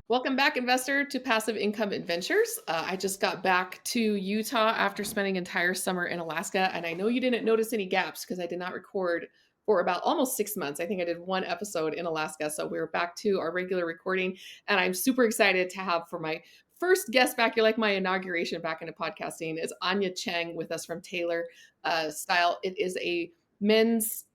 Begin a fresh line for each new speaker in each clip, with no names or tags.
Welcome back, investor, to Passive Income Adventures. I just got back to Utah after spending entire summer in Alaska, and I know you didn't notice any gaps because I did not record for about almost 6 months. I think I did one episode in Alaska, so we're back to our regular recording, and I'm super excited to have for my first guest back. You're like my inauguration back into podcasting. Is Anya Cheng with us from Taelor Style. It is a men's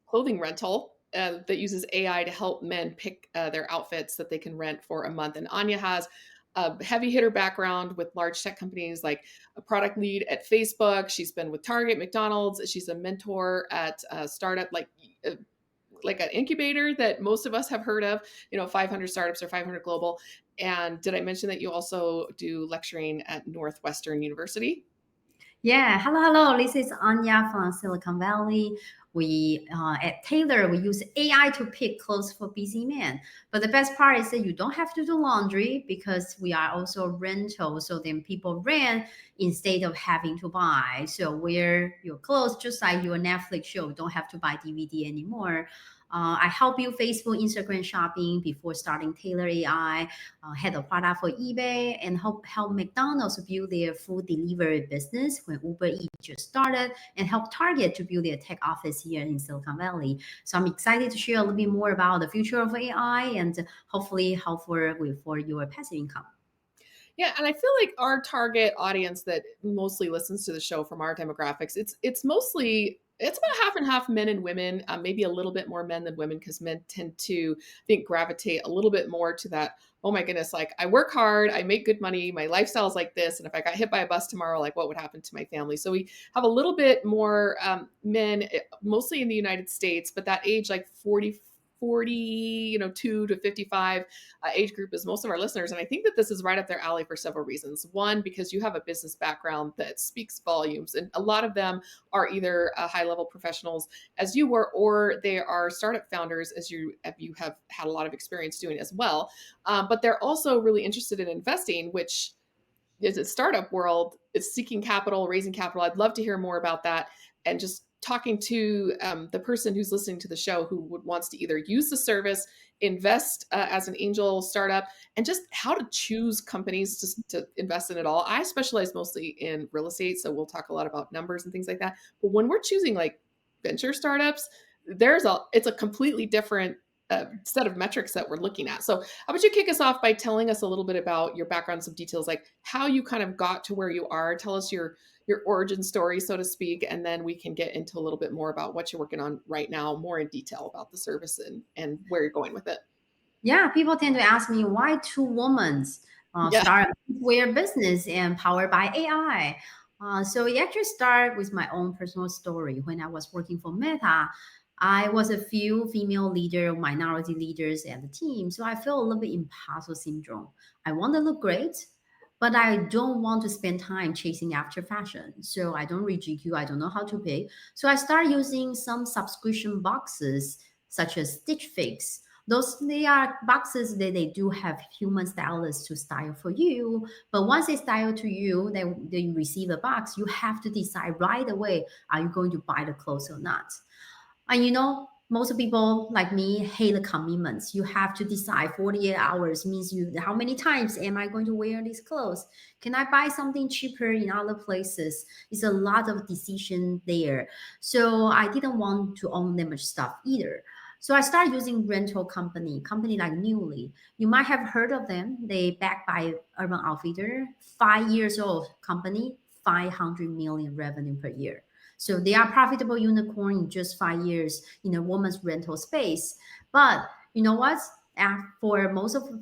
clothing rental that uses AI to help men pick their outfits that they can rent for a month. And Anya has a heavy hitter background with large tech companies, like a product lead at Facebook. She's been with Target, McDonald's. She's a mentor at a startup like an incubator that most of us have heard of, 500 startups or 500 global. And did I mention that you also do lecturing at Northwestern University?
Yeah, hello. This is Anya from Silicon Valley. We at Taylor we use AI to pick clothes for busy men. But the best part is that you don't have to do laundry because we are also rental. So then people rent instead of having to buy. So wear your clothes just like your Netflix show. Don't have to buy DVD anymore. I help you Facebook, Instagram shopping before starting Taylor AI. Head of product for eBay and help McDonald's build their food delivery business when Uber Eats just started, and help Target to build their tech office here in Silicon Valley. So I'm excited to share a little bit more about the future of AI and hopefully help for your passive income.
Yeah, and I feel like our target audience that mostly listens to the show from our demographics, it's about half and half men and women, maybe a little bit more men than women because men tend to gravitate a little bit more to that. Oh my goodness, like I work hard, I make good money, my lifestyle is like this, and if I got hit by a bus tomorrow, like what would happen to my family? So we have a little bit more men, mostly in the United States, but that age like 40, 2 to 55 age group is most of our listeners. And I think that this is right up their alley for several reasons. One, because you have a business background that speaks volumes, and a lot of them are either high level professionals as you were, or they are startup founders as you have had a lot of experience doing as well. But they're also really interested in investing, which is a startup world. It's seeking capital, raising capital. I'd love to hear more about that, and just talking to the person who's listening to the show who wants to either use the service, invest as an angel startup, and just how to choose companies to invest in it all. I specialize mostly in real estate, so we'll talk a lot about numbers and things like that. But when we're choosing like venture startups, it's a completely different set of metrics that we're looking at. So, how about you kick us off by telling us a little bit about your background, some details, like how you kind of got to where you are. Tell us your origin story, so to speak, and then we can get into a little bit more about what you're working on right now, more in detail about the service and where you're going with it.
Yeah, people tend to ask me why two women
Yeah.
start a weird business and powered by AI. So it actually started with my own personal story. When I was working for Meta, I was a few female minority leaders at the team. So I felt a little bit imposter syndrome. I want to look great, but I don't want to spend time chasing after fashion. So I don't read GQ. I don't know how to pick. So I started using some subscription boxes such as Stitch Fix. Those they are boxes that they do have human stylists to style for you. But once they style to you, they receive a box. You have to decide right away: are you going to buy the clothes or not? And most people like me hate the commitments. You have to decide 48 hours means you how many times am I going to wear these clothes? Can I buy something cheaper in other places? It's a lot of decision there. So I didn't want to own that much stuff either. So I started using rental company like Newly. You might have heard of them. They backed by Urban Outfitter, 5 years old company, 500 million revenue per year. So they are profitable unicorn in just 5 years in a woman's rental space. But you know what? For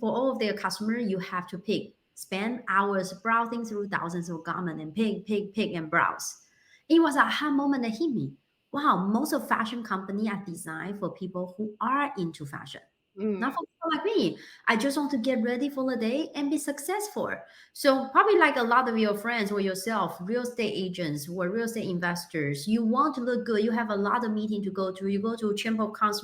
all of their customers, you have to pick, spend hours browsing through thousands of garments and pick and browse. It was a aha moment that hit me. Wow, most of fashion company are designed for people who are into fashion, not
Mm.
for people like me. I just want to get ready for the day and be successful. So probably like a lot of your friends or yourself, real estate agents or real estate investors, you want to look good. You have a lot of meeting to go to. You go to Chamber of Commerce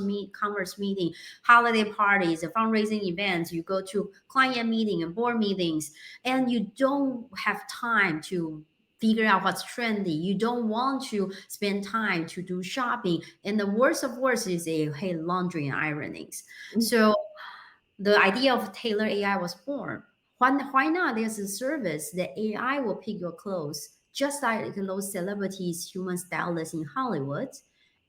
meeting, holiday parties, and fundraising events. You go to client meeting and board meetings, and you don't have time to figure out what's trendy. You don't want to spend time to do shopping. And the worst of worst is a hey laundry and ironings. So The idea of Tailor AI was born. Why not? There's a service that AI will pick your clothes, just like those celebrities, human stylists in Hollywood.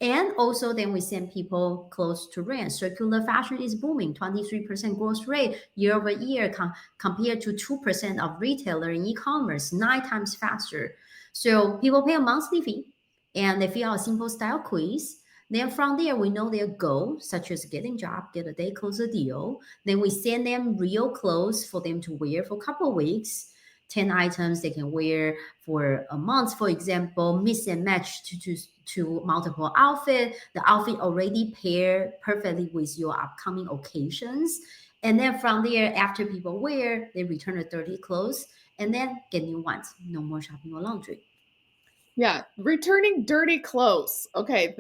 And also, then we send people clothes to rent. Circular fashion is booming, 23% growth rate year over year, compared to 2% of retailer in e-commerce, 9 times faster. So people pay a monthly fee, and they fill out a simple style quiz. Then from there, we know their goal, such as getting job, get a day closer deal. Then we send them real clothes for them to wear for a couple of weeks. 10 items they can wear for a month, for example, mix and match to multiple outfit. The outfit already pair perfectly with your upcoming occasions. And then from there, after people wear, they return the dirty clothes and then get new ones. No more shopping or laundry.
Yeah, returning dirty clothes. Okay,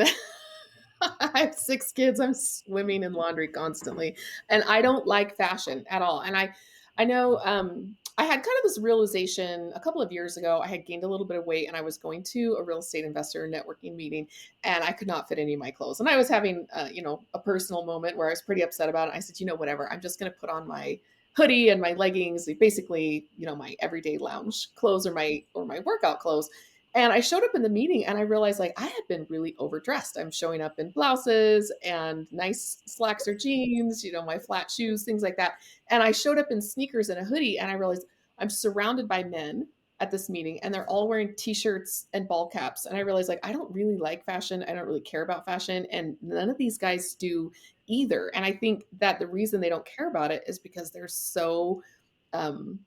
I have 6 kids. I'm swimming in laundry constantly, and I don't like fashion at all. And I know, I had kind of this realization a couple of years ago. I had gained a little bit of weight, and I was going to a real estate investor networking meeting, and I could not fit any of my clothes. And I was having, a personal moment where I was pretty upset about it. I said, whatever. I'm just going to put on my hoodie and my leggings, basically, my everyday lounge clothes or my workout clothes. And I showed up in the meeting and I realized like I had been really overdressed. I'm showing up in blouses and nice slacks or jeans, my flat shoes, things like that. And I showed up in sneakers and a hoodie and I realized I'm surrounded by men at this meeting and they're all wearing t-shirts and ball caps. And I realized like I don't really like fashion. I don't really care about fashion. And none of these guys do either. And I think that the reason they don't care about it is because they're so um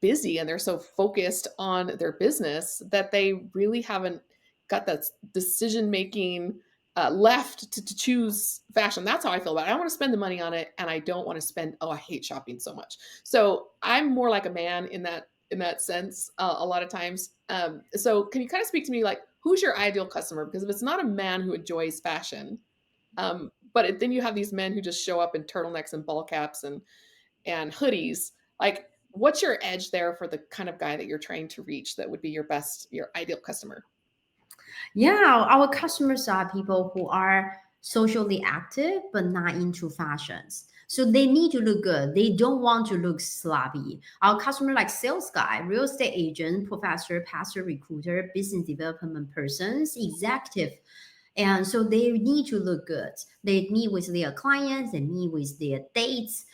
busy and they're so focused on their business that they really haven't got that decision making left to choose fashion. That's how I feel about it. I want to spend the money on it, and I don't want to spend. Oh, I hate shopping so much. So I'm more like a man in that sense. A lot of times. So can you kind of speak to me like who's your ideal customer? Because if it's not a man who enjoys fashion, then you have these men who just show up in turtlenecks and ball caps and hoodies. Like, what's your edge there for the kind of guy that you're trying to reach that would be your ideal customer?
Yeah, our customers are people who are socially active but not into fashions. So they need to look good. They don't want to look sloppy. Our customer like sales guy, real estate agent, professor, pastor, recruiter, business development persons, executive. And so they need to look good. They meet with their clients, they meet with their dates.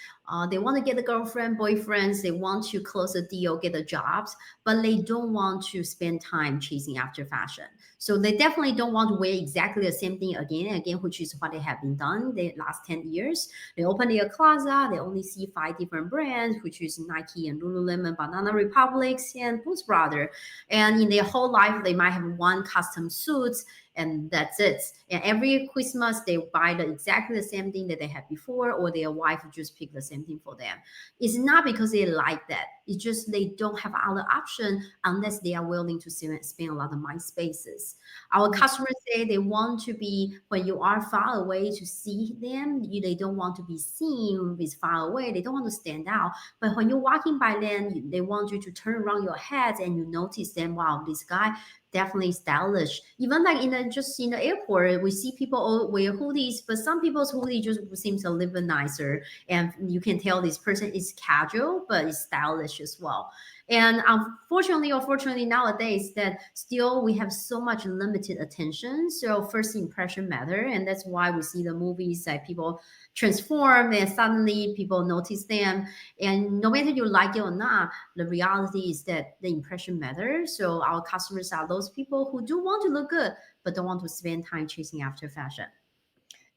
They want to get a girlfriend, boyfriends, they want to close a deal, get a jobs, but they don't want to spend time chasing after fashion. So they definitely don't want to wear exactly the same thing again and again, which is what they have been done the last 10 years. They open their closet, they only see 5 different brands, which is Nike and Lululemon, Banana Republics, and Boots Brother. And in their whole life, they might have one custom suit and that's it. And every Christmas they buy exactly the same thing that they had before, or their wife just pick the same thing for them. It's not because they like that. It's just they don't have other option unless they are willing to spend a lot of mind spaces. Our
Mhm.
customers say they want to be when you are far away to see them. They don't want to be seen with far away. They don't want to stand out. But when you're walking by them, they want you to turn around your head and you notice them. Wow, this guy definitely stylish. Even like just in the airport, we see people all wear hoodies, but some people's hoodie just seems a little bit nicer, and you can tell this person is casual but is stylish as well. And unfortunately or fortunately nowadays that still we have so much limited attention. So first impression matter, and that's why we see the movies like people transform and suddenly people notice them. And no matter you like it or not, the reality is that the impression matters. So our customers are those people who do want to look good, but don't want to spend time chasing after fashion.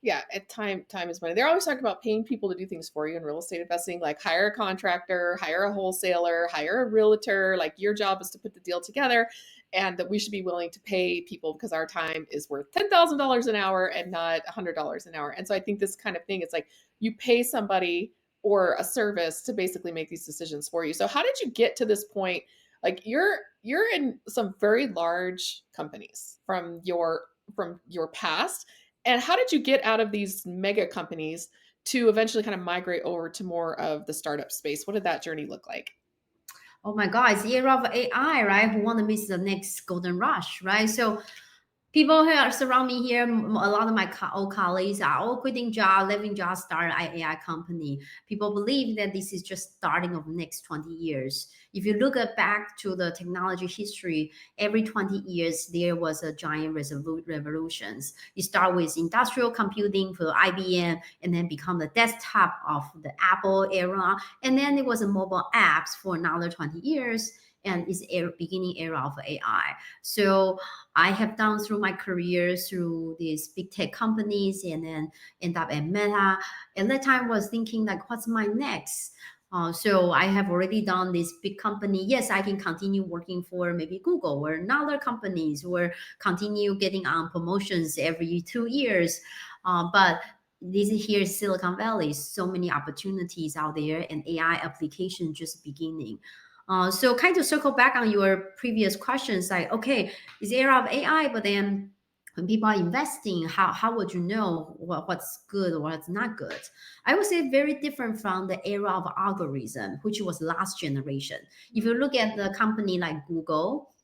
Yeah, at time is money. They're always talking about paying people to do things for you in real estate investing, like hire a contractor, hire a wholesaler, hire a realtor. Like your job is to put the deal together, and that we should be willing to pay people because our time is worth $10,000 an hour and not $100 an hour. And so I think this kind of thing, it's like you pay somebody or a service to basically make these decisions for you. So how did you get to this point? Like you're in some very large companies from your past, and how did you get out of these mega companies to eventually kind of migrate over to more of the startup space? What did that journey look like?
Oh my God, it's the era of AI, right? Who want to miss the next golden rush, right? So People who are surround me here, a lot of my old colleagues are all quitting job, leaving job, start an AI company. People believe that this is just starting of next 20 years. If you look at back to the technology history, every 20 years there was a giant revolutions. You start with industrial computing for IBM, and then become the desktop of the Apple era, and then it was a mobile apps for another 20 years, and it's beginning era of AI. So I have done through my career through these big tech companies, and then end up at Meta. At that time, was thinking like, what's my next? So I have already done this big company. Yes, I can continue working for maybe Google or another companies, or continue getting on promotions every 2 years. But this is here Silicon Valley, so many opportunities out there, and AI application just beginning. So kind of circle back on your previous questions, like, okay, it's the era of AI, but then when people are investing, how would you know what's good or what's not good? I would say very different from the era of algorithm, which was last generation. If you look at the company like Google,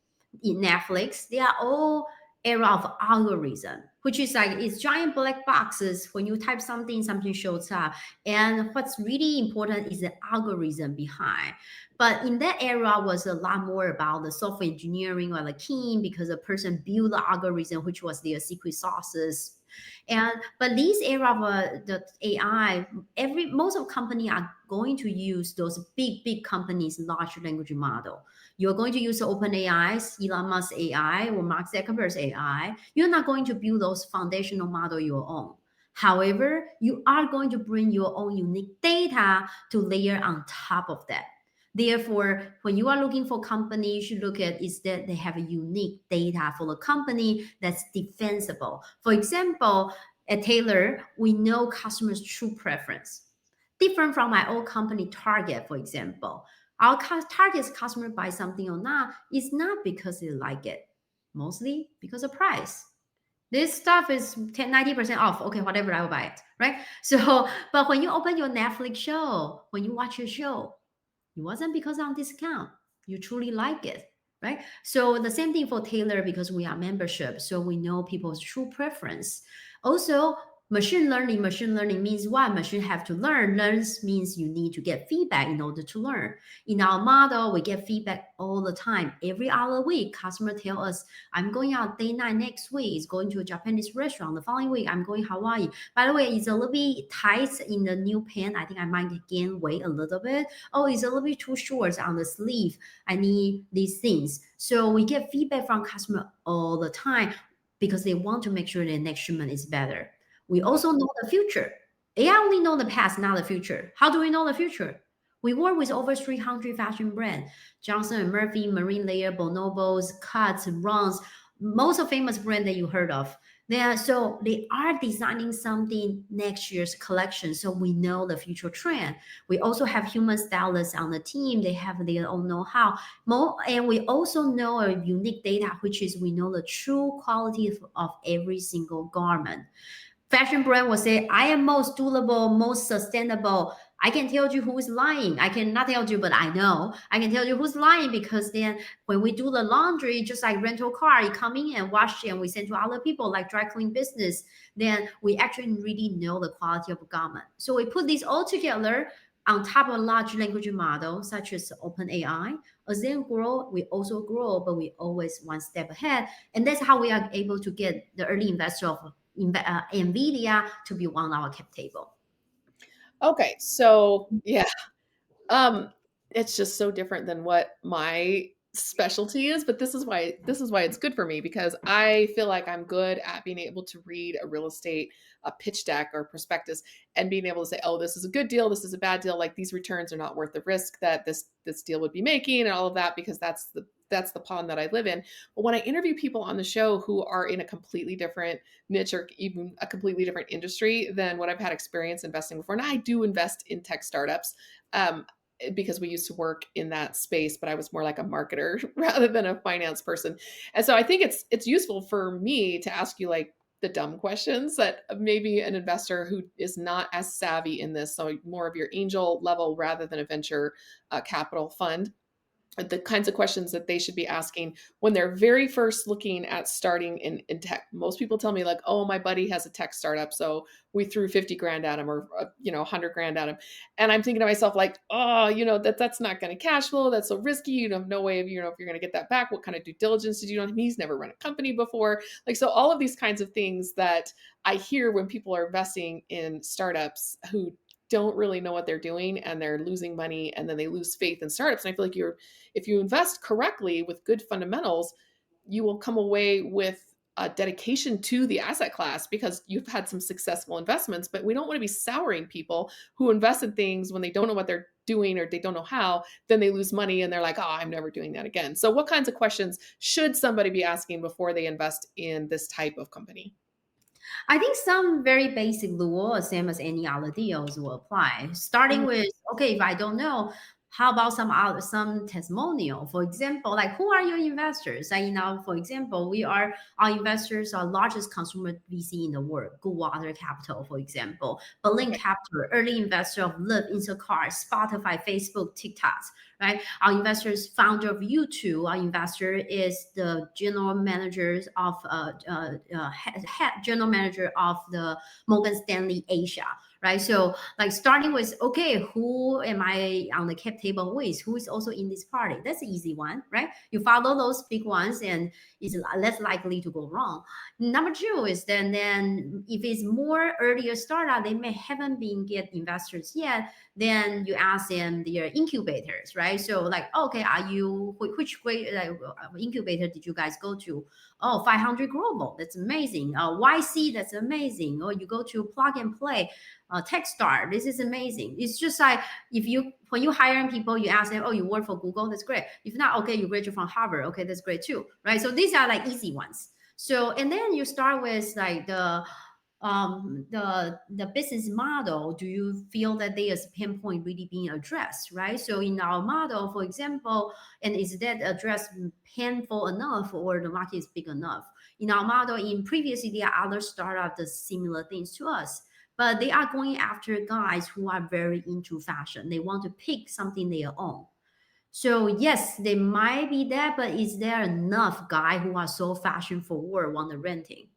Netflix, they are all era of algorithm, which is like it's giant black boxes. When you type something, something shows up. And what's really important is the algorithm behind. But in that era was a lot more about the software engineering or the team, because a person built the algorithm, which was their secret sauces. And but this era of the AI, every most of company are going to use those big companies large language model. You're going to use OpenAI's, Elon Musk AI, or Mark Zuckerberg's AI. You're not going to build those foundational model your own. However, you are going to bring your own unique data to layer on top of that. Therefore, when you are looking for company, you should look at is that they have a unique data for the company that's defensible. For example, at Taylor, we know customers' true preference. Different from my old company Target, for example. Our Target's customer buy something or not is not because they like it, mostly because of price. This stuff is 10, 90% off. Okay, whatever, I will buy it, right? So, but when you open your Netflix show, when you watch your show, it wasn't because on discount. You truly like it, right? So the same thing for Taylor, because we are membership, so we know people's true preference. Also, machine learning means what? Machine have to learn. Learns means you need to get feedback in order to learn. In our model, we get feedback all the time. Every other week, customer tell us, I'm going out day night next week. It's going to a Japanese restaurant. The following week, I'm going Hawaii. By the way, it's a little bit tight in the new pant. I think I might gain weight a little bit. Oh, it's a little bit too short on the sleeve. I need these things. So we get feedback from customer all the time, because they want to make sure their next shipment is better. We also know the future. AI only know the past, not the future. How do we know the future? We work with over 300 fashion brands: Johnson and Murphy, Marine Layer, Bonobos, Cuts, Runs, most of famous brand that you heard of. So they are designing something next year's collection, so we know the future trend. We also have human stylists on the team. They have their own know-how. And we also know a unique data, which is we know the true quality of every single garment. Fashion brand will say, I am most durable, most sustainable. I can tell you who is lying. I cannot tell you, but I know. I can tell you who's lying, because then when we do the laundry, just like rental car, you come in and wash it, and we send to other people like dry clean business, then we actually really know the quality of a garment. So we put these all together on top of a large language model such as OpenAI. As they grow, we also grow, but we always one step ahead. And that's how we are able to get the early investor of NVIDIA to be on our cap table.
Okay, so yeah, um, it's just so different than what my specialty is, but this is why it's good for me, because I feel like I'm good at being able to read a real estate a pitch deck or prospectus, and being able to say, oh, this is a good deal, this is a bad deal, like these returns are not worth the risk that this deal would be making, and all of that, because that's the pond that I live in. But when I interview people on the show who are in a completely different niche, or even a completely different industry than what I've had experience investing before, and I do invest in tech startups, um, because we used to work in that space, but I was more like a marketer rather than a finance person. And so I think it's useful for me to ask you like the dumb questions that maybe an investor who is not as savvy in this, so more of your angel level rather than a venture capital fund, the kinds of questions that they should be asking when they're very first looking at starting in tech. Most people tell me like, "Oh, my buddy has a tech startup, so we threw 50 grand at him or 100 grand at him." And I'm thinking to myself like, "Oh, that's not going to cash flow. That's so risky. You have no way of if you're going to get that back. What kind of due diligence did you do on him? He's never run a company before." Like so all of these kinds of things that I hear when people are investing in startups who don't really know what they're doing and they're losing money and then they lose faith in startups. And I feel like if you invest correctly with good fundamentals, you will come away with a dedication to the asset class because you've had some successful investments. But we don't want to be souring people who invest in things when they don't know what they're doing or they don't know how, then they lose money and they're like, oh, I'm never doing that again. So, what kinds of questions should somebody be asking before they invest in this type of company?
I think some very basic rule, same as any other deals, will apply. Starting
Mhm.
with, okay, if I don't know, how about some testimonial? For example, like who are your investors? Like now, for example, our investors are largest consumer VC in the world, Goodwater Capital, for example, Berlin
Okay.
Capital, early investor of Lyft, Instacart, Spotify, Facebook, TikTok, right? Our investors, founder of YouTube. Our investor is the general managers of head general manager of the Morgan Stanley Asia, right? So like starting with, okay, who am I on the cap table with? Who is also in this party? That's an easy one, right? You follow those big ones and it's less likely to go wrong. Number two is then if it's more earlier startup, they may haven't been get investors yet. Then you ask them their incubators, right? So like, okay, are you which great incubator did you guys go to? Oh, 500 Global, that's amazing. YC, that's amazing. Or you go to Plug and Play, Techstar, this is amazing. It's just like if you when you hiring people, you ask them, oh, you work for Google, that's great. If not, okay, you graduate from Harvard, okay, that's great too, right? So these are like easy ones. So and then you start with like the business model. Do you feel that there's pain point really being addressed, right? So in our model, for example, and is that addressed painful enough or the market is big enough? In our model, in previously there are other startups that similar things to us, but they are going after guys who are very into fashion. They want to pick something they own. So yes, they might be that, but is there enough guy who are so fashion forward want to renting?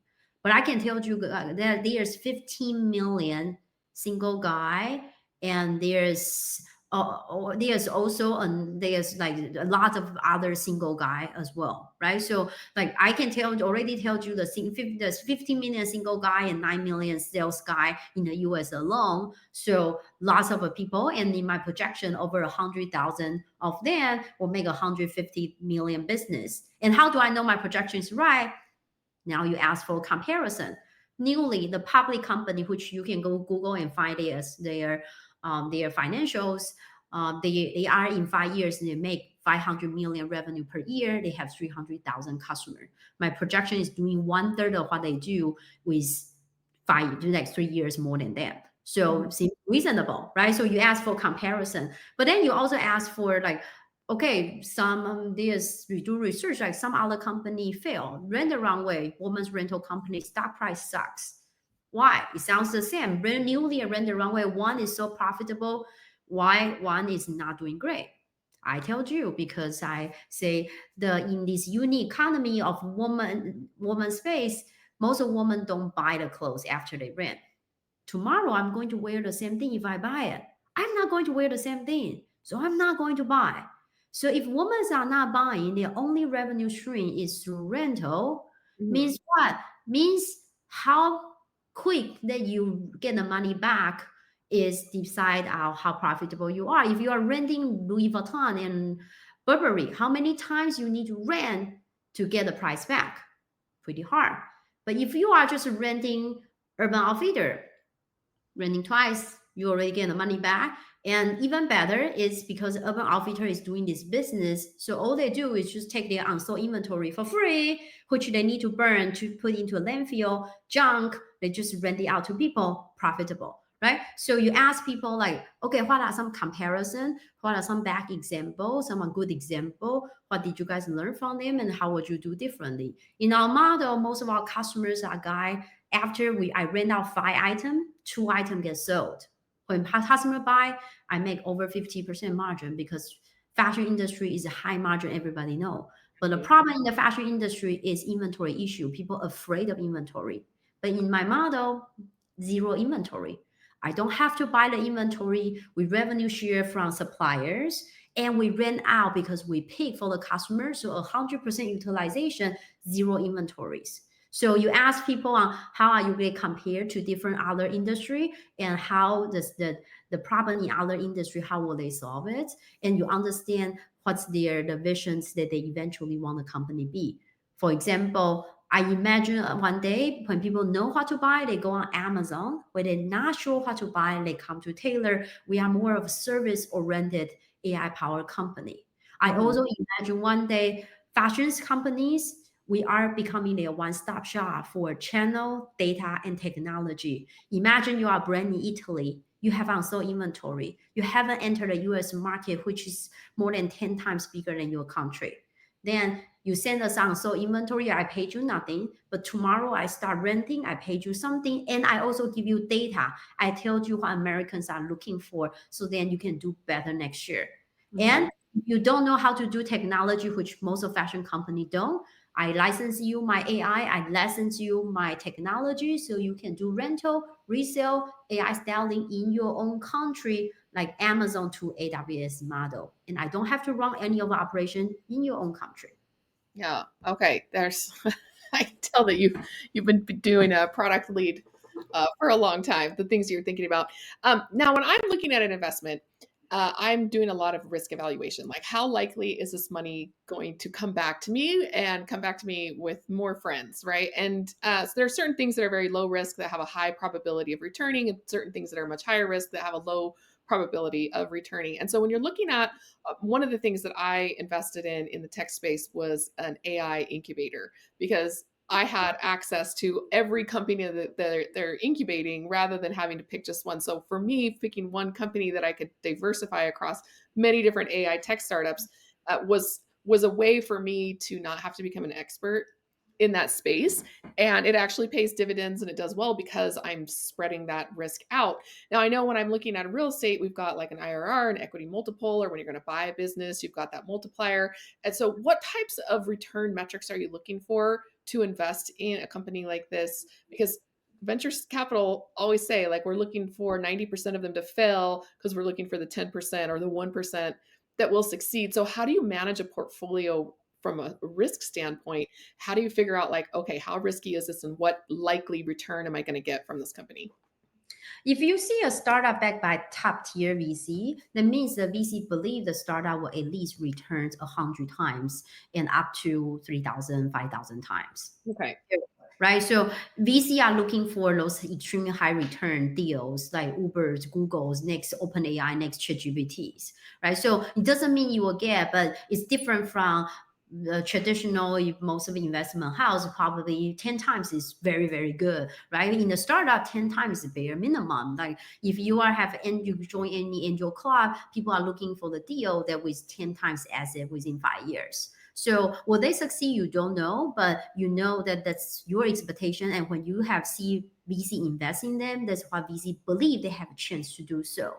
But I can tell you that there's 15 million single guy, and there's also there's like a lot of other single guy as well, right? So like I can already tell you there's 15 million single guy and 9 million sales guy in the US alone. So lots of people, and in my projection, over 100,000 of them will make 150 million business. And how do I know my projection is right? Now you ask for comparison. Newly, the public company, which you can go Google and find their financials, they are in 5 years and they make 500 million revenue per year. They have 300,000 customers. My projection is doing one third of what they do with the next 3 years more than that. So
Mhm.
it seems reasonable, right? So you ask for comparison, but then you also ask for like, okay, some there's we do research like some other company fail, rent the wrong way. Woman's rental company stock price sucks. Why? It sounds the same. Rent newly and rent the wrong way. One is so profitable. Why one is not doing great? I told you because I say the in this unique economy of woman space, most of women don't buy the clothes after they rent. Tomorrow I'm going to wear the same thing if I buy it. I'm not going to wear the same thing. So I'm not going to buy. So if women are not buying, their only revenue stream is through rental,
Mhm.
means what? Means how quick that you get the money back is decide on how profitable you are. If you are renting Louis Vuitton and Burberry, how many times you need to rent to get the price back? Pretty hard. But if you are just renting Urban Outfitter, renting twice, you already get the money back. And even better is because Urban Outfitter is doing this business. So all they do is just take their unsold inventory for free, which they need to burn to put into a landfill, junk, they just rent it out to people, profitable. Right. So you ask people like, okay, what are some comparison? What are some bad examples? Some are good example? What did you guys learn from them? And how would you do differently? In our model, most of our customers are guy after I rent out 5 items, 2 items get sold. When customer buy, I make over 50% margin because Fashion industry is a high margin, everybody know. But the
Right.
problem in the fashion industry is inventory issue. People afraid of inventory. But in my model, zero inventory. I don't have to buy the inventory. We revenue share from suppliers and we rent out because we pay for the customer. So 100% utilization, zero inventories. So you ask people how are you going to compare to different other industry and how does the problem in other industry, how will they solve it? And you understand what's the visions that they eventually want the company be. For example, I imagine one day when people know what to buy, they go on Amazon. When they're not sure what to buy, they come to Taylor. We are more of a service-oriented AI powered company. I
Mhm.
also imagine one day fashions companies, we are becoming a one-stop shop for channel, data, and technology. Imagine you are a brand in Italy. You have unsold inventory. You haven't entered the US market, which is more than 10 times bigger than your country. Then you send us unsold inventory, I paid you nothing. But tomorrow I start renting, I paid you something. And I also give you data. I told you what Americans are looking for. So then you can do better next year.
Mhm.
And if you don't know how to do technology, which most of fashion company don't, I license you my AI, I license you my technology so you can do rental, resale, AI styling in your own country, like Amazon to AWS model. And I don't have to run any of the operation in your own country.
Yeah. Okay. There's I can tell that you've been doing a product lead for a long time. The things you're thinking about. Now, when I'm looking at an investment, I'm doing a lot of risk evaluation. Like, how likely is this money going to come back to me and come back to me with more friends, right? And so there are certain things that are very low risk that have a high probability of returning, and certain things that are much higher risk that have a low probability of returning. And so when you're looking at one of the things that I invested in the tech space was an AI incubator because I had access to every company that they're incubating rather than having to pick just one. So for me, picking one company that I could diversify across many different AI tech startups was a way for me to not have to become an expert in that space, and it actually pays dividends and it does well because I'm spreading that risk out. Now I know when I'm looking at real estate, we've got like an IRR, an equity multiple, or when you're going to buy a business, you've got that multiplier. And so what types of return metrics are you looking for to invest in a company like this? Because venture capital always say like we're looking for 90% of them to fail because we're looking for the 10% or the 1% that will succeed. So how do you manage a portfolio from a risk standpoint? How do you figure out like, okay, how risky is this and what likely return am I going to get from this company?
If you see a startup backed by top tier VC, that means the VC believe the startup will at least return 100 times and up to 3,000, 5,000 times.
Okay.
Right? So VC are looking for those extremely high return deals like Uber's, Google's, next OpenAI, next ChatGPT's, right? So it doesn't mean you will get, but it's different from the traditional, if most of the investment house, probably 10 times is very, very good, right? In the startup, 10 times is bare minimum. Like if you are have and you join any angel club, people are looking for the deal that with 10 times asset within 5 years. So will they succeed? You don't know, but you know that that's your expectation. And when you have see VC invest in them, that's what VC believe they have a chance to do so.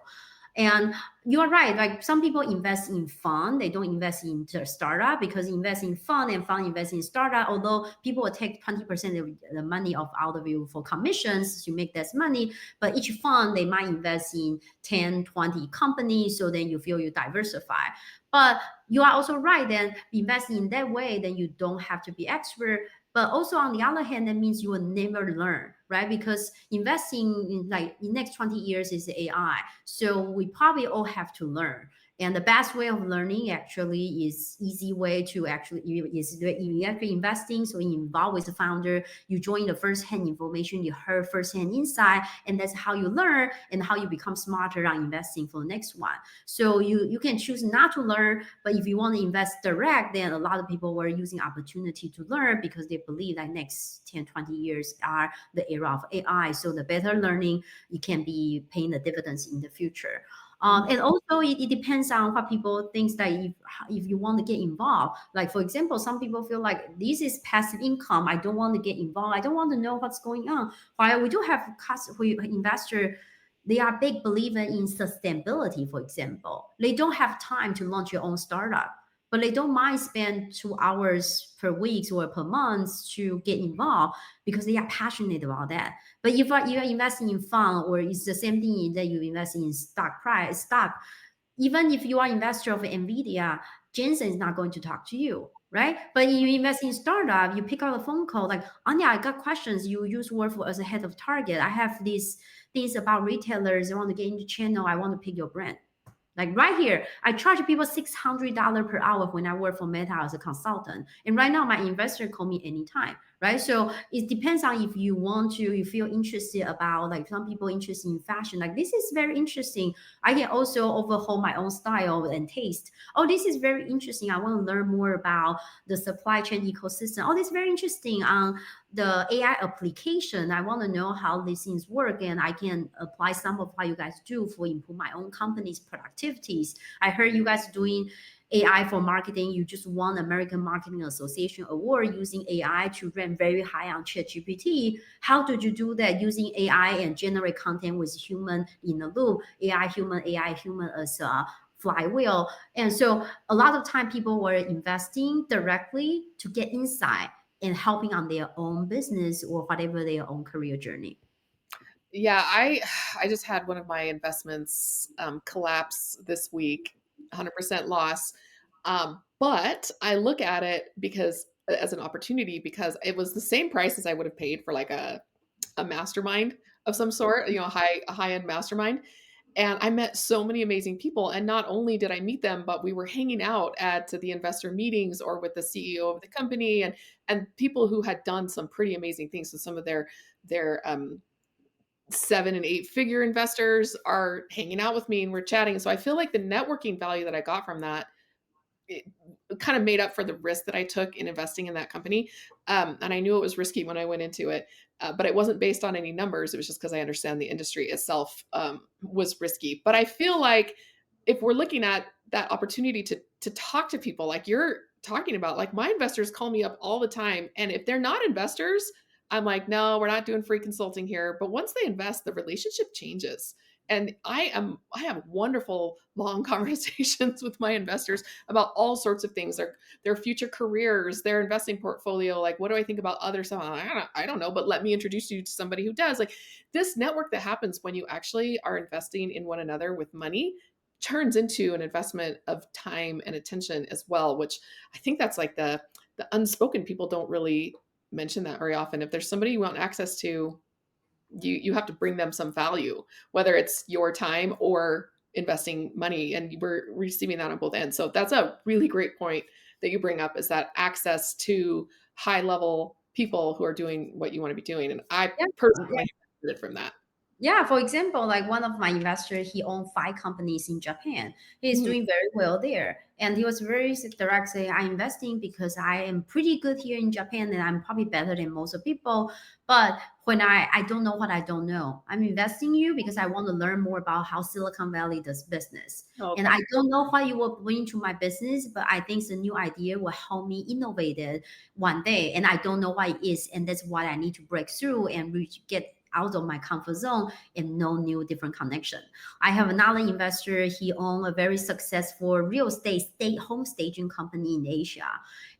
And you're right. Like some people invest in fund, they don't invest in the startup because invest in fund and fund invest in startup. Although people will take 20% of the money of out of you for commissions to make that money, but each fund they might invest in 10, 20 companies. So then you feel you diversify. But you are also right. Then investing in that way, then you don't have to be expert. But also on the other hand, that means you will never learn, right? Because investing in like in next 20 years is AI. So we probably all have to learn. And the best way of learning actually is easy way to actually is you actually investing. So you involve with the founder, you join the first hand information, you heard first hand insight, and that's how you learn and how you become smarter on investing for the next one. So you can choose not to learn, but if you want to invest direct, then a lot of people were using opportunity to learn because they believe that next 10, 20 years are the era of AI. So the better learning, it can be paying the dividends in the future.
Mhm.
And also it depends on what people think that if you want to get involved. Like for example, some people feel like this is passive income. I don't want to get involved. I don't want to know what's going on. While we do have investor They are big believer in sustainability, for example. They don't have time to launch your own startup, but they don't mind spend 2 hours per week or per month to get involved because they are passionate about that. But if you're investing in fund, or it's the same thing that you invest in stock, even if you are investor of Nvidia, Jensen is not going to talk to you, right? But you invest in startup, you pick up a phone call like, Anya, I got questions. You use Word for as a head of target. I have these things about retailers. I want to get into channel. I want to pick your brand. Like right here, I charge people $600 per hour when I work for Meta as a consultant. And right now, my investor call me anytime, right? So it depends on if you want to, you feel interested about, like some people interested in fashion. Like this is very interesting. I can also overhaul my own style and taste. Oh, this is very interesting. I want to learn more about the supply chain ecosystem. Oh, this is very interesting. The AI application. I want to know how these things work, and I can apply some of what you guys do for improve my own company's productivities. I heard you guys doing AI for marketing. You just won American Marketing Association award using AI to rank very high on ChatGPT. How did you do that using AI and generate content with human in the loop? AI human as a flywheel. And so a lot of time people were investing directly to get insight and helping on their own business or whatever their own career journey.
Yeah, I just had one of my investments collapse this week, 100% loss. But I look at it because as an opportunity because it was the same price as I would have paid for like a mastermind of some sort, a high-end mastermind. And I met so many amazing people. And not only did I meet them, but we were hanging out at the investor meetings or with the CEO of the company and people who had done some pretty amazing things. So some of their 7 and 8 figure investors are hanging out with me and we're chatting. So I feel like the networking value that I got from that it kind of made up for the risk that I took in investing in that company. And I knew it was risky when I went into it, but it wasn't based on any numbers. It was just because I understand the industry itself was risky. But I feel like if we're looking at that opportunity to talk to people like you're talking about, like my investors call me up all the time, and if they're not investors, I'm like, no, we're not doing free consulting here. But once they invest, the relationship changes. And I have wonderful long conversations with my investors about all sorts of things, their future careers, their investing portfolio. Like, what do I think about other stuff? I don't know, but let me introduce you to somebody who does. Like this network that happens when you actually are investing in one another with money turns into an investment of time and attention as well, which I think that's like the unspoken. People don't really mention that very often. If there's somebody you want access to, you have to bring them some value, whether it's your time or investing money, and we're receiving that on both ends. So that's a really great point that you bring up, is that access to high level people who are doing what you want to be doing, and I
Yeah,
personally benefited from that.
yeah, for example, like one of my investors, he owned 5 companies in Japan. He's
Mhm.
doing very well there. And he was very direct saying, I'm investing because I am pretty good here in Japan and I'm probably better than most of people. But when I don't know what I don't know, I'm investing in you because I want to learn more about how Silicon Valley does business.
Oh,
And I don't know what you will bring to my business, but I think the new idea will help me innovate it one day. And I don't know what it is. And that's why I need to break through and get out of my comfort zone and no new different connection. I have another investor. He owned a very successful real estate home staging company in Asia,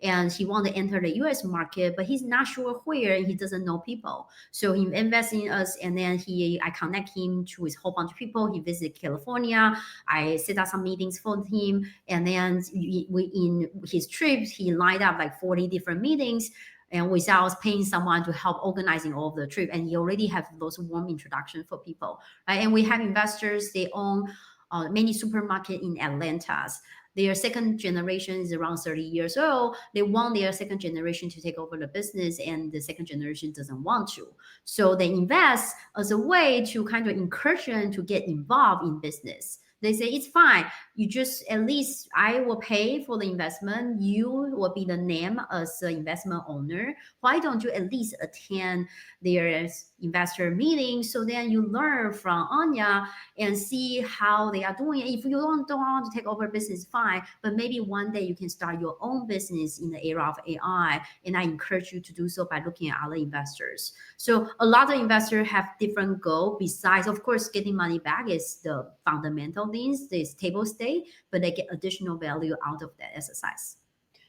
and he wanted to enter the U.S. market, but he's not sure where. And he doesn't know people, so he invests in us, and then I connect him to his whole bunch of people. He visited California. I set up some meetings for him, and then in his trips he lined up like 40 different meetings and without paying someone to help organizing all of the trip. And you already have those warm introduction for people, right? And we have investors, they own many supermarket in Atlanta. Their second generation is around 30 years old. They want their second generation to take over the business, and the second generation doesn't want to. So they invest as a way to kind of encourage them to get involved in business. They say it's fine. You just at least I will pay for the investment. You will be the name as the investment owner. Why don't you at least attend their investor meetings. So then you learn from Anya and see how they are doing. If you don't want to take over business, fine. But maybe one day you can start your own business in the era of AI. And I encourage you to do so by looking at other investors. So a lot of investors have different goal. Besides, of course, getting money back is the fundamental things, this table stake, but they get additional value out of that exercise.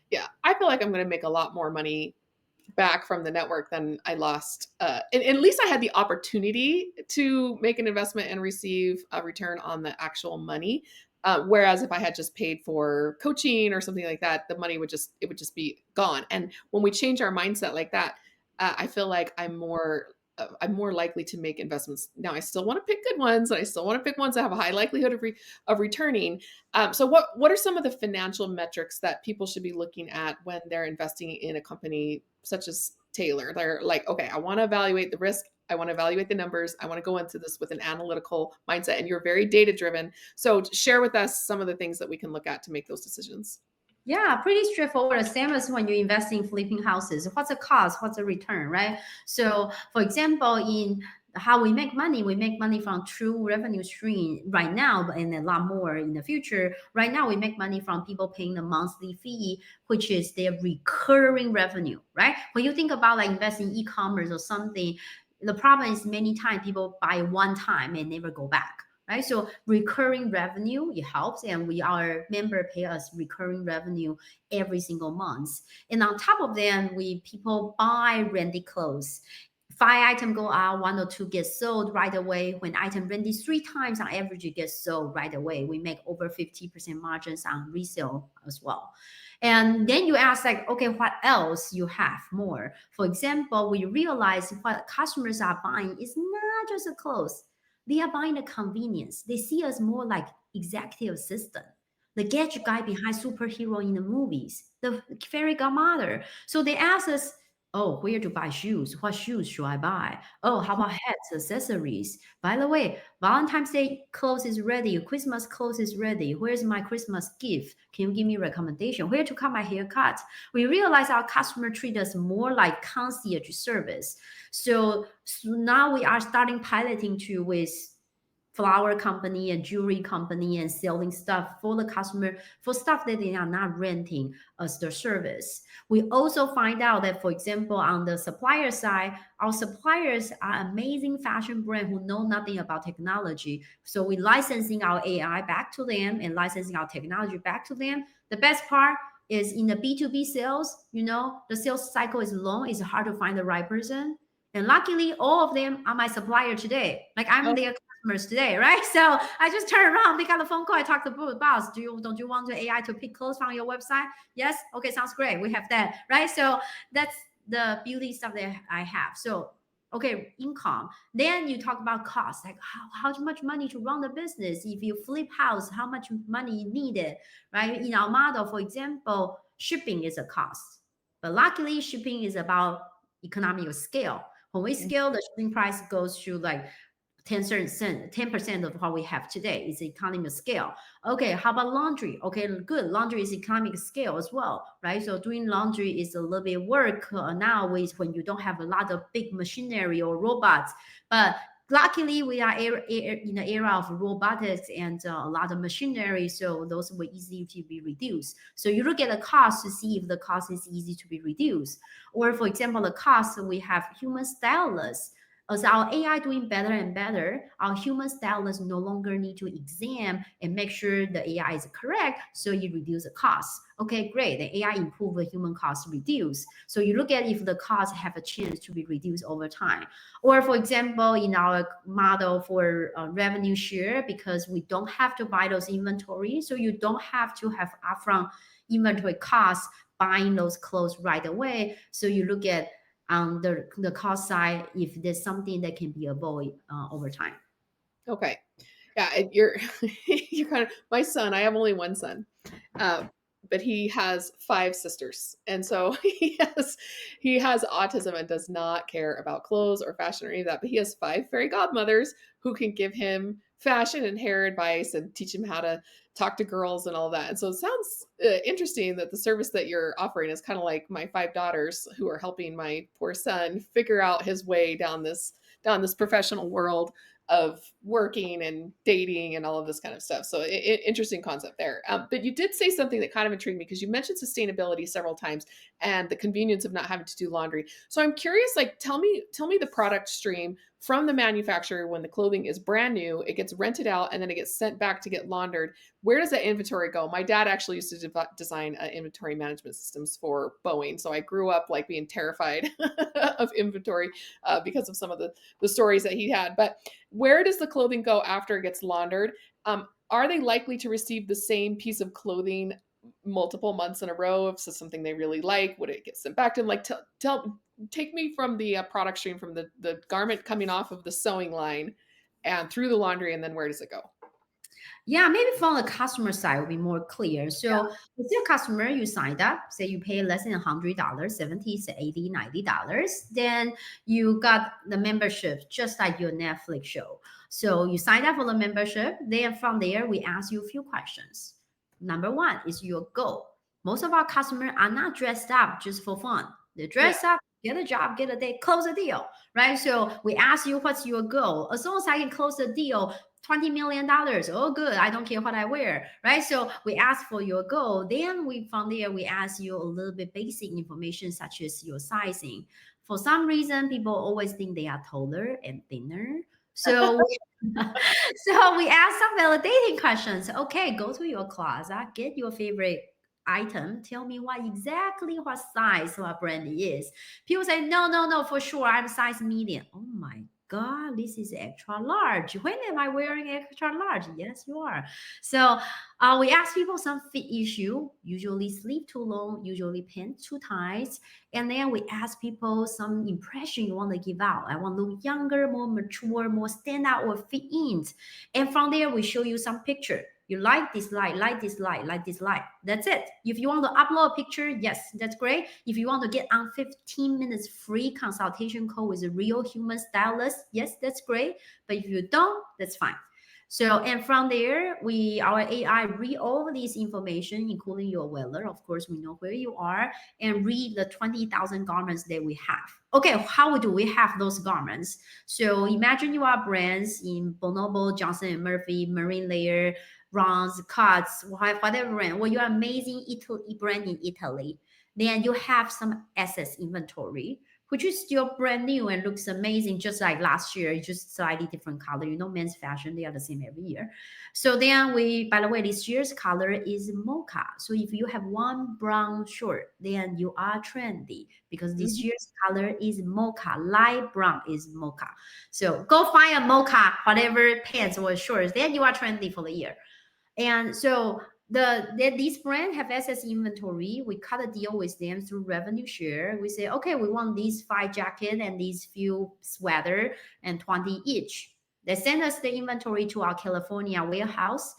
Yeah, I feel like I'm going to make a lot more money back from the network than I lost. And at least I had the opportunity to make an investment and receive a return on the actual money. Whereas if I had just paid for coaching or something like that, the money would just it would just be gone. And when we change our mindset like that, I feel like I'm more likely to make investments. Now, I still want to pick good ones. And I still want to pick ones that have a high likelihood of returning. So, what are some of the financial metrics that people should be looking at when they're investing in a company such as Taylor? They're like, okay, I want to evaluate the risk. I want to evaluate the numbers. I want to go into this with an analytical mindset. And you're very data driven. So, share with us some of the things that we can look at to make those decisions.
Yeah, pretty straightforward. Same as when you invest in flipping houses. What's the cost? What's the return, right? So, for example, in how we make money from true revenue stream right now, and a lot more in the future. Right now, we make money from people paying the monthly fee, which is their recurring revenue, right? When you think about like investing in e-commerce or something, the problem is many times people buy one time and never go back, right? So recurring revenue, it helps, and our member pay us recurring revenue every single month. And on top of that, we people buy rented clothes. Five items go out, one or two get sold right away. When item rented three times on average, it gets sold right away. We make over 50% margins on resale as well. And then you ask like, okay, what else you have more? For example, we realize what customers are buying is not just the clothes. They are buying the convenience. They see us more like executive assistant, the gadget guy behind superhero in the movies, the fairy godmother. So they ask us, oh, where to buy shoes? What shoes should I buy? Oh, how about hats, accessories? By the way, Valentine's Day clothes is ready. Christmas clothes is ready. Where's my Christmas gift? Can you give me a recommendation? Where to cut my haircut? We realize our customer treat us more like concierge service. So now we are starting piloting to with flower company and jewelry company and selling stuff for the customer for stuff that they are not renting as the service. We also find out that, for example, on the supplier side, our suppliers are amazing fashion brand who know nothing about technology. So we licensing our AI back to them and licensing our technology back to them. The best part is in the B2B sales, the sales cycle is long. It's hard to find the right person. And luckily, all of them are my supplier today. Like I'm
Oh,
their customers today, right? So I just turn around, they got a phone call. I talked to the boss. Don't you want the AI to pick clothes from your website? Yes. Okay, sounds great. We have that, right? So that's the beauty stuff that I have. So okay, income. Then you talk about cost, like how much money to run the business. If you flip house, how much money you needed, right? In our model, for example, shipping is a cost. But luckily, shipping is about economy of scale. When we scale, the shipping price goes to like 10% of what we have today is economy of scale. Okay, how about laundry? Okay, good. Laundry is economic scale as well, right? So doing laundry is a little bit work now with when you don't have a lot of big machinery or robots. But luckily, we are in the era of robotics and a lot of machinery, so those were easy to be reduced. So you look at the cost to see if the cost is easy to be reduced. Or for example, the cost, we have human stylists. As our AI doing better and better, our human stylists no longer need to examine and make sure the AI is correct, so you reduce the cost. Okay, great. The AI improve the human cost reduce. So you look at if the cost have a chance to be reduced over time. Or for example, in our model for revenue share, because we don't have to buy those inventory, so you don't have to have upfront inventory costs buying those clothes right away. So you look at on the cost side if there's something that can be avoided over time.
okay. Yeah, and you're you're kind of my son. I have only one son, uh, but he has five sisters, and so he has autism and does not care about clothes or fashion or any of that. But he has five fairy godmothers who can give him fashion and hair advice and teach him how to talk to girls and all that. And so it sounds interesting that the service that you're offering is kind of like my five daughters who are helping my poor son figure out his way down down this professional world of working and dating and all of this kind of stuff. So interesting concept there. But you did say something that kind of intrigued me because you mentioned sustainability several times and the convenience of not having to do laundry. So I'm curious, like tell me the product stream from the manufacturer when the clothing is brand new, it gets rented out and then it gets sent back to get laundered. Where does that inventory go? My dad actually used to design inventory management systems for Boeing, so I grew up like being terrified of inventory because of some of the stories that he had. But where does the clothing go after it gets laundered? Are they likely to receive the same piece of clothing multiple months in a row if it's something they really like? Would it get sent back to them? Like, take me from the product stream from the garment coming off of the sewing line and through the laundry, and then where does it go?
Yeah, maybe from the customer side will be more clear.
Yeah.
So if you're a customer, you signed up, say you pay less than $100, 70, say 80, $90, then you got the membership just like your Netflix show. So you signed up for the membership, then from there we ask you a few questions. Number one is your goal. Most of our customers are not dressed up just for fun. They
Yeah.
dress up, get a job, get a date, close a deal, right? So we ask you what's your goal. As soon as I can close the deal, $20 million. Oh, good. I don't care what I wear, right? So we ask for your goal. Then we from there we ask you a little bit basic information such as your sizing. For some reason, people always think they are taller and thinner. So so we ask some validating questions. Okay, go to your closet, get your favorite item. Tell me what size what brand it is. People say, no, no, no, for sure, I'm size medium. Oh my God, this is extra large. When am I wearing extra large? Yes, you are. So we ask people some fit issue, usually sleep too long, usually pants too tight. And then we ask people some impression you want to give out. I want to look younger, more mature, more stand out or fit in. And from there, we show you some picture. You like this light, like this light, like this light. That's it. If you want to upload a picture, yes, that's great. If you want to get on 15 minutes free consultation call with a real human stylist, yes, that's great. But if you don't, that's fine. So, and from there, our AI read all these information, including your weather. Of course, we know where you are, and read the 20,000 garments that we have. Okay, how do we have those garments? So imagine you are brands in Bonobo, Johnson and Murphy, Marine Layer, Bronze, Cuts, whatever brand. Well, you're amazing Italy brand in Italy. Then you have some excess inventory, which is still brand new and looks amazing, just like last year, just slightly different color. You know, men's fashion, they are the same every year. So then by the way, this year's color is mocha. So if you have one brown short, then you are trendy because this
Mhm.
year's color is mocha. Light brown is mocha. So go find a mocha, whatever pants or shorts, then you are trendy for the year. And so these brands have excess inventory. We cut a deal with them through revenue share. We say, okay, we want these 5 jacket and these few sweater and 20 each. They send us the inventory to our California warehouse.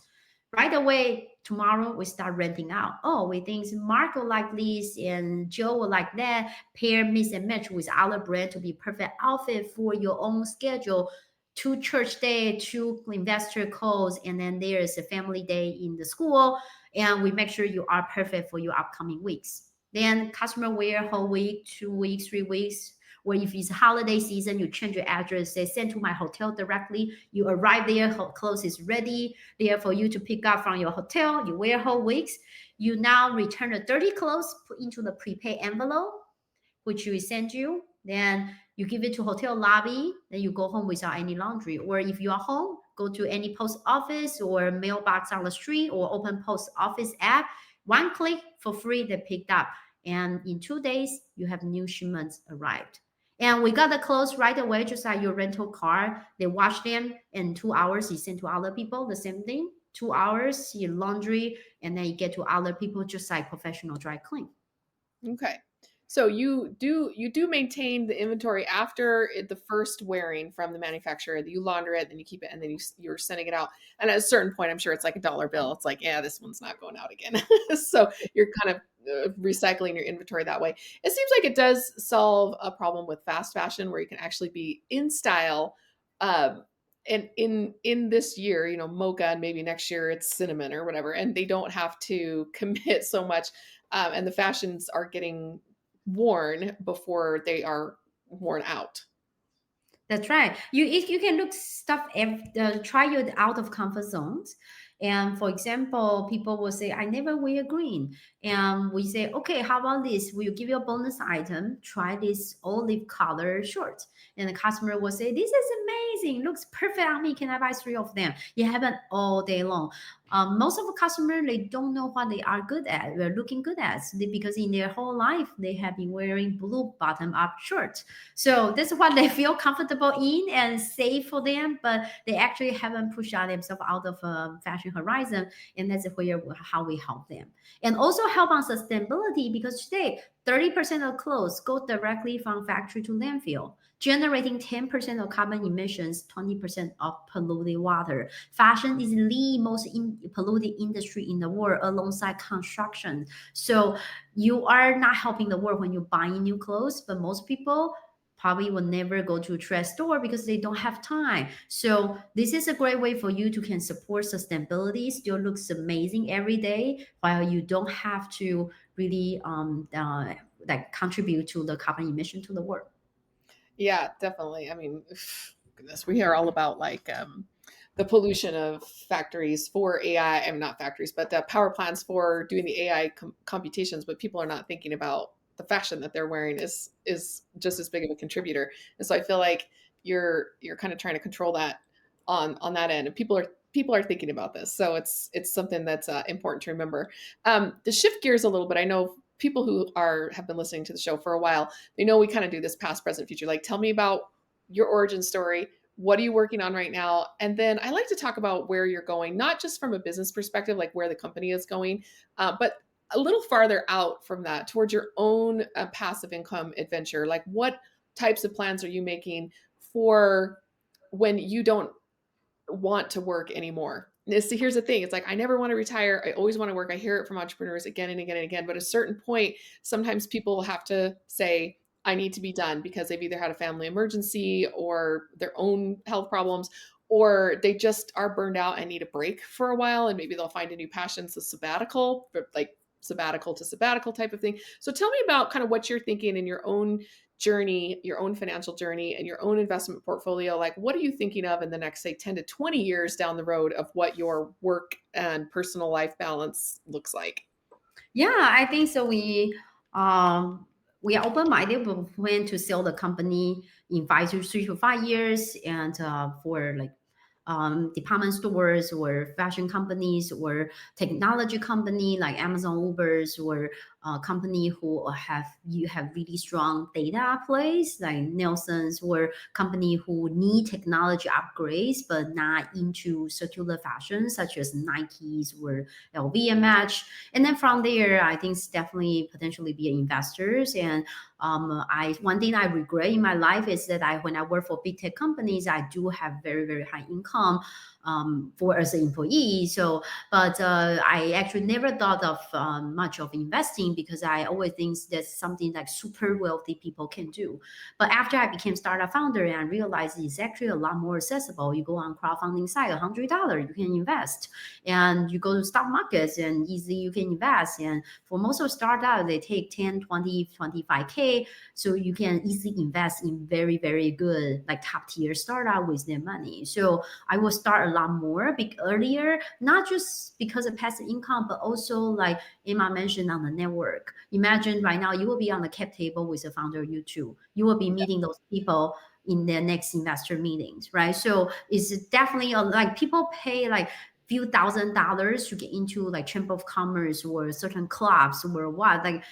Right away, tomorrow we start renting out. Oh, we think Mark will like this and Joe will like that. Pair, mix and match with our brand to be perfect outfit for your own schedule. 2 church day, 2 investor calls, and then there's a family day in the school. And we make sure you are perfect for your upcoming weeks. Then customer wear whole week, 2 weeks, 3 weeks. Or if it's holiday season, you change your address, say send to my hotel directly. You arrive there, clothes is ready there for you to pick up from your hotel. You wear whole weeks. You now return the dirty clothes, put into the prepaid envelope which we send you. Then you give it to hotel lobby. Then you go home without any laundry. Or if you are home, go to any post office or mailbox on the street or open post office app. One click for free, they picked up. And in 2 days, you have new shipments arrived. And we got the clothes right away, just like your rental car. They wash them in 2 hours. You send to other people, the same thing. 2 hours, you laundry, and then you get to other people, just like professional dry clean.
Okay. So you do maintain the inventory after the first wearing from the manufacturer. You launder it, then you keep it, and then you're sending it out. And at a certain point, I'm sure it's like a dollar bill. It's like, yeah, this one's not going out again. So you're kind of recycling your inventory that way. It seems like it does solve a problem with fast fashion where you can actually be in style. And in this year, mocha, and maybe next year it's cinnamon or whatever, and they don't have to commit so much, and the fashions are getting worn before they are worn out.
That's right. You if you can look stuff try your out of comfort zones. And for example, people will say, "I never wear green," and we say, "Okay, how about this? We'll give you a bonus item. Try this olive color shirt." And the customer will say, "This is amazing. Looks perfect on me. Can I buy three of them?" You have it all day long. Most of the customers they don't know what they are good at. They're looking good at because in their whole life they have been wearing blue bottom up shirts. So this is what they feel comfortable in and safe for them, but they actually haven't pushed out themselves out of fashion horizon, and that's where how we help them, and also help on sustainability because today 30% of clothes go directly from factory to landfill, generating 10% of carbon emissions, 20% of polluted water. Fashion is the most polluted industry in the world alongside construction. So you are not helping the world when you're buying new clothes, but most people probably will never go to a trash store because they don't have time. So this is a great way for you to can support sustainability, still looks amazing every day, while you don't have to really like contribute to the carbon emission to the world.
Yeah, definitely. I mean, goodness, we hear all about like the pollution of factories for AI. I mean, not factories, but the power plants for doing the AI computations. But people are not thinking about the fashion that they're wearing is just as big of a contributor. And so I feel like you're kind of trying to control that on that end, and people are thinking about this. So it's something that's important to remember. To shift gears a little bit, I know people who are have been listening to the show for a while, they know we kind of do this past, present, future. Like, tell me about your origin story. What are you working on right now? And then I like to talk about where you're going, not just from a business perspective, like where the company is going, but a little farther out from that towards your own passive income adventure. Like, what types of plans are you making for when you don't want to work anymore? Here's the thing. It's like, I never want to retire. I always want to work. I hear it from entrepreneurs again and again and again. But at a certain point, sometimes people will have to say, I need to be done because they've either had a family emergency or their own health problems, or they just are burned out and need a break for a while. And maybe they'll find a new passion. So sabbatical, but like sabbatical to sabbatical type of thing. So tell me about kind of what you're thinking in your own journey, your own financial journey, and your own investment portfolio. Like, what are you thinking of in the next, say, 10 to 20 years down the road of what your work and personal life balance looks like?
Yeah, I think so. We are open minded. We plan to sell the company in 3 to 5 years, and for like department stores or fashion companies or technology company like Amazon, Ubers, or company who have really strong data plays like Nelson's, or company who need technology upgrades but not into circular fashion such as Nike's or LVMH. And then from there, I think it's definitely potentially be investors. And I one thing I regret in my life is that when I work for big tech companies, I do have very high income for as an employee. So, but I actually never thought of much of investing because I always think that's something that super wealthy people can do. But after I became startup founder and I realized it's actually a lot more accessible. You go on crowdfunding site, $100 you can invest, and you go to stock markets and easily you can invest. And for most of startups, they take 10, 20, 25K. So you can easily invest in very good, like top tier startup with their money. So I will start a lot more earlier, not just because of passive income, but also like Emma mentioned on the network. Imagine right now you will be on the cap table with the founder of YouTube. You will be meeting those people in their next investor meetings, right? So it's definitely like people pay like few $1,000s to get into like chamber of commerce or certain clubs or what, like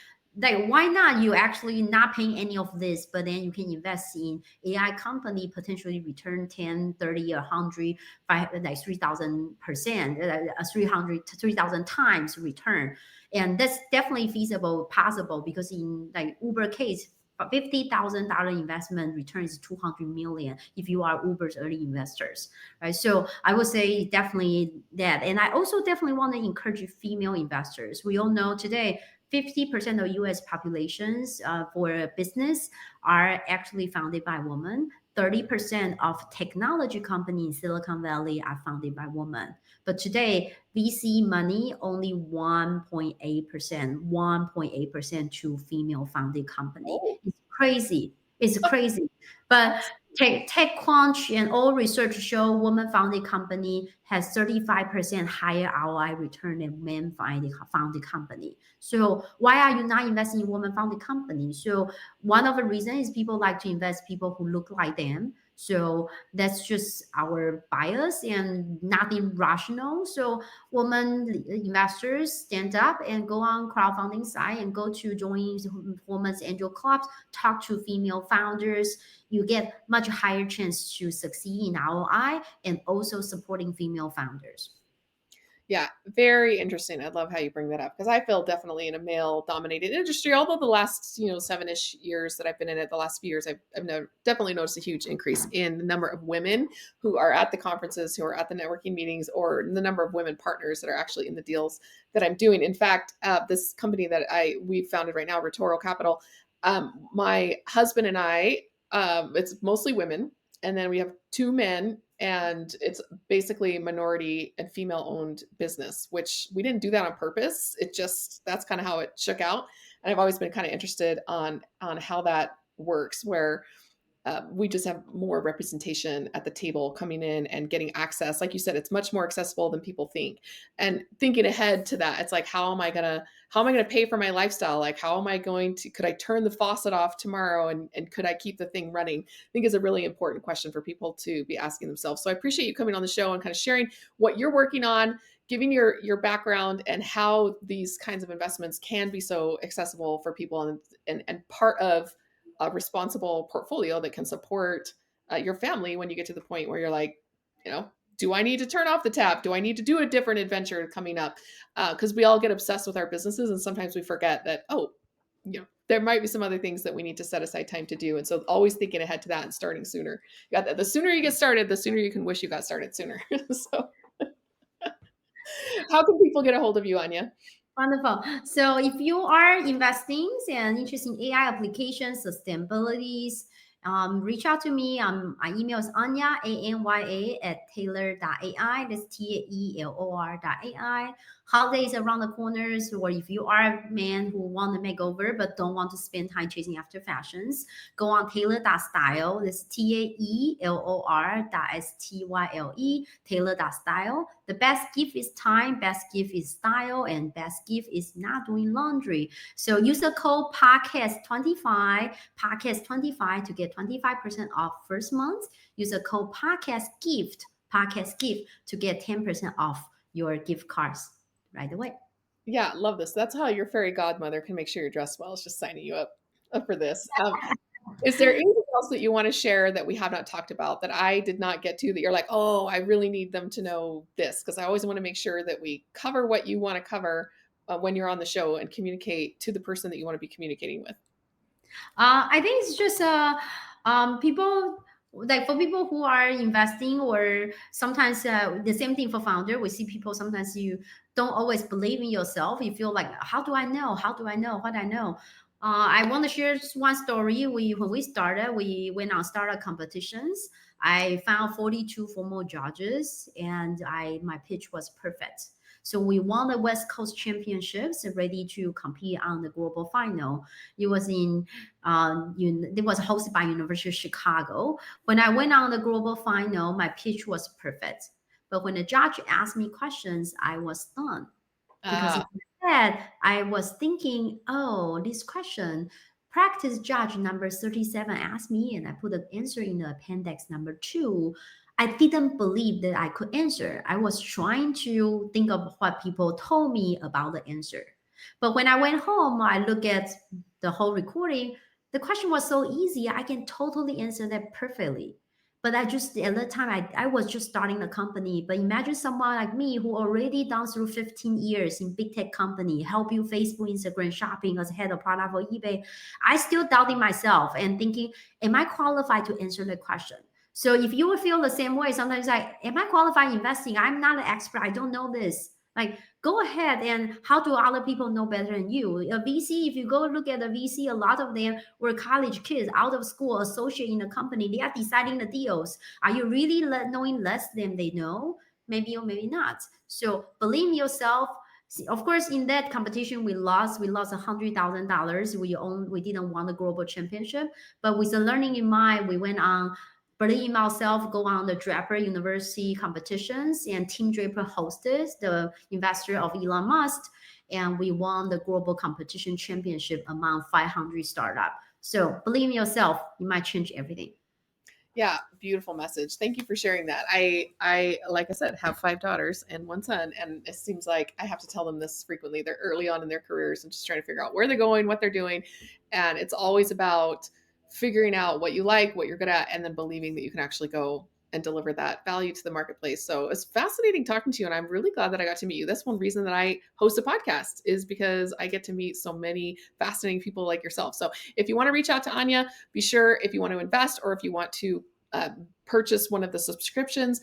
why not you actually not paying any of this, but then you can invest in AI company, potentially return 10, 30, 100, 5, like 3,000%, 300 to 3,000 times return. And that's definitely feasible, possible, because in like Uber case, $50,000 investment returns 200 million if you are Uber's early investors, right? So I would say definitely that. And I also definitely want to encourage female investors. We all know today 50% of US populations for business are actually founded by women. 30% of technology companies in Silicon Valley are founded by women. But today, VC money only 1.8%, 1.8% to female founded company.
Oh,
It's crazy. It's crazy. But
That's
TechCrunch and all research show woman-founded company has 35% higher ROI return than men-founded company. So why are you not investing in woman-founded company? So one of the reasons is people like to invest people who look like them. So that's just our bias and nothing rational. So women investors stand up and go on crowdfunding site and go to join women's angel clubs, talk to female founders. You get much higher chance to succeed in ROI and also supporting female founders.
Yeah, very interesting. I love how you bring that up because I feel definitely in a male dominated industry. Although the last, 7-ish years that I've been in it, the last few years, I've definitely noticed a huge increase in the number of women who are at the conferences, who are at the networking meetings, or the number of women partners that are actually in the deals that I'm doing. In fact, this company that we founded right now, Rhetorical Capital, my husband and I, it's mostly women, and then we have two men, and it's basically minority and female owned business, which we didn't do that on purpose. It just that's kind of how it shook out. And I've always been kind of interested on how that works, where we just have more representation at the table coming in and getting access. Like you said, it's much more accessible than people think. And thinking ahead to that, it's like, how am I gonna pay for my lifestyle? Like, how am I going to, could I turn the faucet off tomorrow and could I keep the thing running? I think is a really important question for people to be asking themselves. So I appreciate you coming on the show and kind of sharing what you're working on, giving your background and how these kinds of investments can be so accessible for people and part of a responsible portfolio that can support your family when you get to the point where you're like, do I need to turn off the tap? Do I need to do a different adventure coming up? Because we all get obsessed with our businesses, and sometimes we forget that, there might be some other things that we need to set aside time to do. And so always thinking ahead to that and starting sooner. You got that. The sooner you get started, the sooner you can wish you got started sooner. So how can people get a hold of you, Anya?
Wonderful. So if you are investing and interested in AI applications, sustainabilities, reach out to me. My email is Anya, Anya, at Taelor.ai. That's Taelor.ai. Holidays around the corners, or if you are a man who want to make over but don't want to spend time chasing after fashions, go on Taelor.style. That's Taelor.style. Taelor.style. The best gift is time, best gift is style, and best gift is not doing laundry. So use the code podcast25 to get 25% off first month. Use the code podcast gift to get 10% off your gift cards right away.
Yeah, love this. That's how your fairy godmother can make sure you're dressed well. Is just signing you up for this. Is there anything else that you want to share that we have not talked about that I did not get to that you're like, oh, I really need them to know this? Because I always want to make sure that we cover what you want to cover when you're on the show and communicate to the person that you want to be communicating with.
I think it's just people like for people who are investing or sometimes the same thing for founder. We see people sometimes you don't always believe in yourself. You feel like, how do I know? How do I know what I know? I want to share just one story. When we started, we went on startup competitions. I found 42 formal judges, and my pitch was perfect. So we won the West Coast Championships, ready to compete on the global final. It was it was hosted by University of Chicago. When I went on the global final, my pitch was perfect. But when the judge asked me questions, I was stunned because in
Ah,
my head, I was thinking, oh, this question, practice judge number 37 asked me, and I put the answer in the appendix number 2. I didn't believe that I could answer. I was trying to think of what people told me about the answer. But when I went home, I look at the whole recording. The question was so easy. I can totally answer that perfectly. But I just at that time I was just starting the company. But imagine someone like me who already done through 15 years in big tech company, help you Facebook, Instagram, shopping as head of product for eBay. I still doubting myself and thinking, am I qualified to answer the question? So if you would feel the same way, sometimes like, am I qualified investing? I'm not an expert. I don't know this. Like, go ahead and how do other people know better than you? A VC, if you go look at a VC, a lot of them were college kids out of school, associate in the company. They are deciding the deals. Are you really knowing less than they know? Maybe or maybe not. So believe in yourself. Of course, in that competition, we lost. We lost $100,000. We didn't won the global championship, but with the learning in mind, we went on. Believe in ourselves, go on the Draper University competitions, and Team Draper hosted the investor of Elon Musk, and we won the global competition championship among 500 startup. So believe in yourself, you might change everything.
Yeah, beautiful message. Thank you for sharing that. I like I said, have 5 daughters and 1 son, and it seems like I have to tell them this frequently. They're early on in their careers and just trying to figure out where they're going, what they're doing, and it's always about figuring out what you like, what you're good at, and then believing that you can actually go and deliver that value to the marketplace. So it's fascinating talking to you, and I'm really glad that I got to meet you. That's one reason that I host a podcast is because I get to meet so many fascinating people like yourself. So if you want to reach out to Anya, be sure if you want to invest or if you want to uh, purchase one of the subscriptions,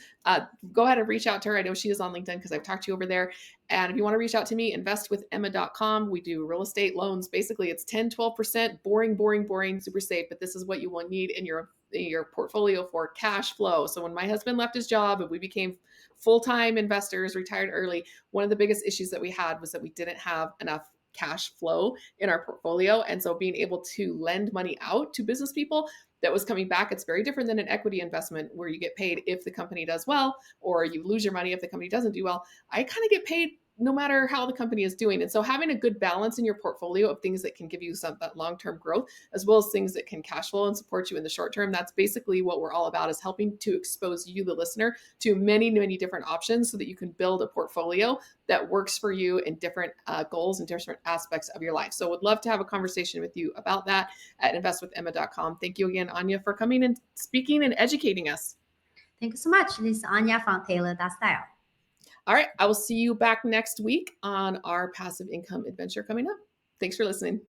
go ahead and reach out to her. I know she is on LinkedIn because I've talked to you over there. And if you want to reach out to me, investwithemma.com. We do real estate loans. Basically, it's 10, 12%, boring, boring, boring, super safe. But this is what you will need in your portfolio for cash flow. So when my husband left his job and we became full-time investors, retired early, one of the biggest issues that we had was that we didn't have enough cash flow in our portfolio. And so being able to lend money out to business people that was coming back, it's very different than an equity investment where you get paid if the company does well, or you lose your money if the company doesn't do well. I kind of get paid no matter how the company is doing. And so having a good balance in your portfolio of things that can give you some that long-term growth, as well as things that can cash flow and support you in the short term, that's basically what we're all about, is helping to expose you, the listener, to many, many different options so that you can build a portfolio that works for you in different goals and different aspects of your life. So would love to have a conversation with you about that at investwithemma.com. Thank you again, Anya, for coming and speaking and educating us.
Thank you so much. This is Anya from Taylor Style.
All right, I will see you back next week on our passive income adventure coming up. Thanks for listening.